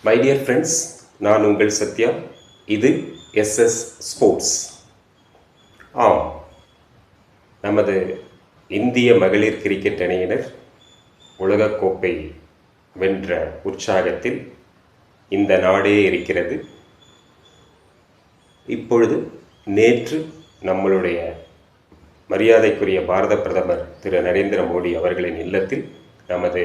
My dear friends, நான் உங்கள் சத்யா. இது எஸ்எஸ் ஸ்போர்ட்ஸ். ஆம், நமது இந்திய மகளிர் கிரிக்கெட் அணியினர் உலகக்கோப்பை வென்ற உற்சாகத்தில் இந்த நாடே இருக்கிறது. இப்பொழுது நேற்று நம்மளுடைய மரியாதைக்குரிய பாரத பிரதமர் திரு நரேந்திர மோடி அவர்களின் இல்லத்தில் நமது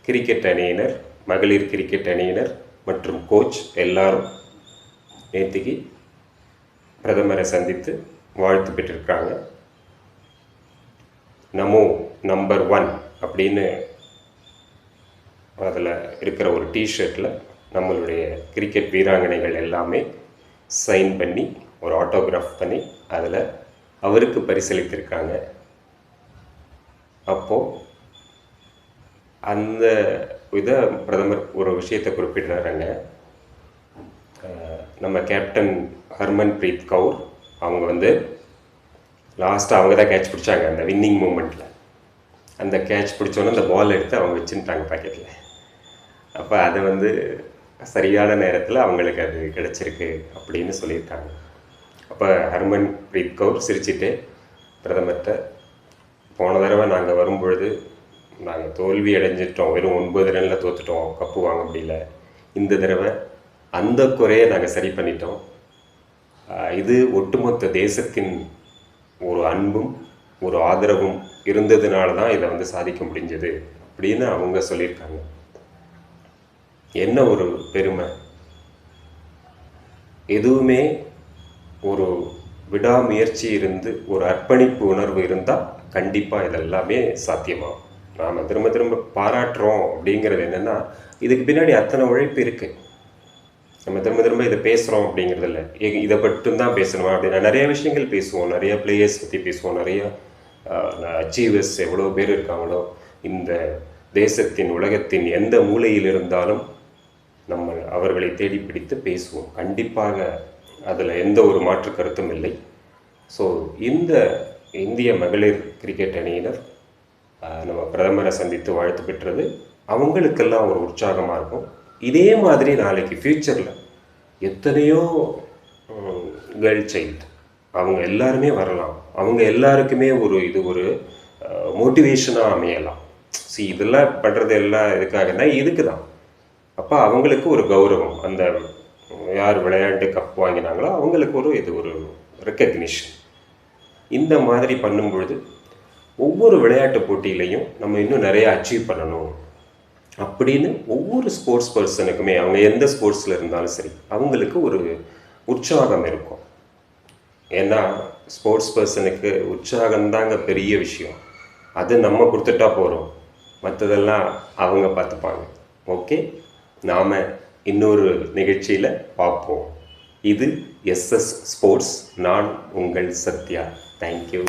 கிரிக்கெட் அணியினர், மகளிர் கிரிக்கெட் அணியினர் மற்றும் கோச் எல்லாரும் நேற்றுக்கு பிரதமரை சந்தித்து வாழ்த்து பெற்றிருக்காங்க. நமோ நம்பர் 1 அப்படின்னு அதில் இருக்கிற ஒரு டிஷர்ட்டில் நம்மளுடைய கிரிக்கெட் வீராங்கனைகள் எல்லாமே சைன் பண்ணி ஒரு ஆட்டோகிராஃப் பண்ணி அதில் அவருக்கு பரிசளித்திருக்காங்க. அப்போது அந்த இதை பிரதமர் ஒரு விஷயத்தை குறிப்பிடுறாருங்க. நம்ம கேப்டன் ஹர்மன்பிரீத் கவுர் அவங்க லாஸ்ட்டாக அவங்க தான் கேட்ச் பிடிச்சாங்க. அந்த வின்னிங் மூமெண்ட்டில் அந்த கேட்ச் பிடிச்சோன்னே அந்த பால் எடுத்து அவங்க வச்சுட்டாங்க பாக்கெட்டில். அப்போ அதை சரியான நேரத்தில் அவங்களுக்கு அது கிடச்சிருக்கு அப்படின்னு சொல்லியிருக்காங்க. அப்போ ஹர்மன்பிரீத் கவுர் சிரிச்சுட்டு பிரதமர்கிட்ட, போன தடவை நாங்கள் வரும்பொழுது நாங்கள் தோல்வி அடைஞ்சிட்டோம், வெறும் 9 ரனில் தோற்றுட்டோம், கப்பு வாங்க முடியல. இந்த தடவை அந்த குறையை நாங்கள் சரி பண்ணிட்டோம். இது ஒட்டுமொத்த தேசத்தின் ஒரு அன்பும் ஒரு ஆதரவும் இருந்ததுனால தான் இதை சாதிக்க முடிஞ்சது அப்படின்னு அவங்க சொல்லியிருக்காங்க. என்ன ஒரு பெருமை! எதுவுமே ஒரு விடாமுயற்சி இருந்து ஒரு அர்ப்பணிப்பு உணர்வு இருந்தால் கண்டிப்பாக இதெல்லாமே சாத்தியமாகும். நாம் திரும்ப திரும்ப பாராட்டுறோம் அப்படிங்கிறது என்னென்னா, இதுக்கு பின்னாடி அத்தனை உழைப்பு இருக்குது. நம்ம திரும்ப திரும்ப இதை பேசுகிறோம் அப்படிங்கிறது இல்லை, இதை மட்டும்தான் பேசணுமா அப்படின்னா நிறைய விஷயங்கள் பேசுவோம், நிறைய பிளேயர்ஸ் பற்றி பேசுவோம், நிறைய அச்சீவர்ஸ் எவ்வளோ பேர் இருக்காங்களோ இந்த தேசத்தின் உலகத்தின் எந்த மூலையில் இருந்தாலும் நம்ம அவர்களை தேடி பிடித்து பேசுவோம். கண்டிப்பாக அதில் எந்த ஒரு மாற்று கருத்தும் இல்லை. ஸோ இந்த இந்திய மகளிர் கிரிக்கெட் அணியினர் நம்ம பிரதமரை சந்தித்து வாழ்த்து பெற்றது அவங்களுக்கெல்லாம் ஒரு உற்சாகமாக இருக்கும். இதே மாதிரி நாளைக்கு ஃப்யூச்சரில் எத்தனையோ கேர்ள் சைல்டு அவங்க எல்லாருமே வரலாம். அவங்க எல்லாருக்குமே ஒரு மோட்டிவேஷனாக அமையலாம். இதெல்லாம் பண்ணுறது எல்லாம் எதுக்காகனா இதுக்கு தான். அப்போ அவங்களுக்கு ஒரு கௌரவம், அந்த யார் விளையாட்டு கப் வாங்கினாங்களோ அவங்களுக்கு ஒரு ரெக்கக்னிஷன். இந்த மாதிரி பண்ணும் பொழுது ஒவ்வொரு விளையாட்டு போட்டியிலையும் நம்ம இன்னும் நிறைய அச்சீவ் பண்ணணும் அப்படின்னு ஒவ்வொரு ஸ்போர்ட்ஸ் பர்சனுக்குமே, அவங்க எந்த ஸ்போர்ட்ஸில் இருந்தாலும் சரி, அவங்களுக்கு ஒரு உற்சாகம் இருக்கும். ஏன்னா ஸ்போர்ட்ஸ் பர்சனுக்கு உற்சாகம்தாங்க பெரிய விஷயம். அது நம்ம கொடுத்துட்டா போகிறோம், மற்றதெல்லாம் அவங்க பார்த்துப்பாங்க. ஓகே, நாம் இன்னொரு நிகழ்ச்சியில் பார்ப்போம். இது எஸ்எஸ் ஸ்போர்ட்ஸ். நான் உங்கள் சத்யா. தேங்க்யூ.